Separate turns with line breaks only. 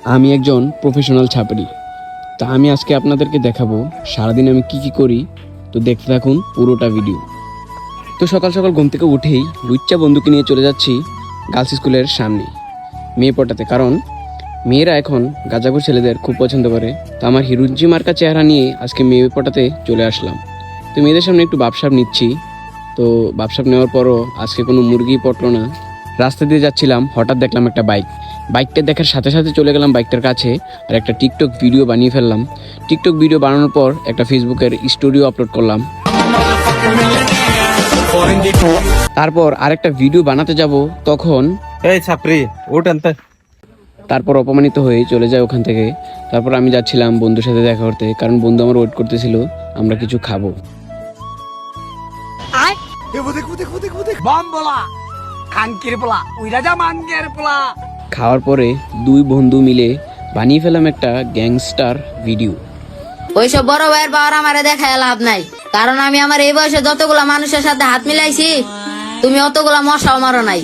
আমি একজন প্রফেশনাল ছাপরি। তা আমি আজকে আপনাদেরকে দেখাবো সারাদিন আমি কি করি। তো দেখতে থাকুন পুরোটা ভিডিও। তো সকাল সকাল ঘুম থেকে উঠেই লুচ্চা বন্ধুকে নিয়ে চলে যাচ্ছি গার্লস স্কুলের সামনে মেয়ে পটাতে, কারণ মেয়েরা এখন গাঁজাখোর ছেলেদের খুব পছন্দ করে। তো আমার হিরুজ্জি মার্কা চেহারা নিয়ে আজকে মেয়ে পটাতে চলে আসলাম। তো মেয়েদের সামনে একটু বাপসাপ নিচ্ছি। তো বাপসাপ নেওয়ার পরও আজকে কোনো মুরগি পটলো না। রাস্তা দিয়ে যাচ্ছিলাম, হঠাৎ দেখলাম একটা বাইকটা দেখার সাথে সাথে চলে গেলাম বাইকটার কাছে আর একটা টিকটক ভিডিও বানিয়ে ফেললাম। টিকটক ভিডিও বানানোর পর একটা ফেসবুকের স্টোরিও আপলোড করলাম। তারপর আরেকটা ভিডিও বানাতে যাব, তখন
এই ছাপরি ওঠ আনতে।
তারপর অপমানিত হয়ে চলে যায় ওখান থেকে। তারপর আমি যাচ্ছিলাম বন্ধুর সাথে দেখা করতে, কারণ বন্ধু আমার ওয়েট করতেছিল, আমরা কিছু খাবো। খাওয়ার পরে দুই বন্ধু মিলে বানিয়ে ফেলাম একটা গ্যাংস্টার ভিডিও।
ওইসব বড় ভাইয়ের পাওয়ার আমারে দেখায় লাভ নাই, কারণ আমি আমার এই বয়সে যতগুলা মানুষের সাথে হাত মিলাইছি, তুমি অতগুলা মশাও মারো নাই।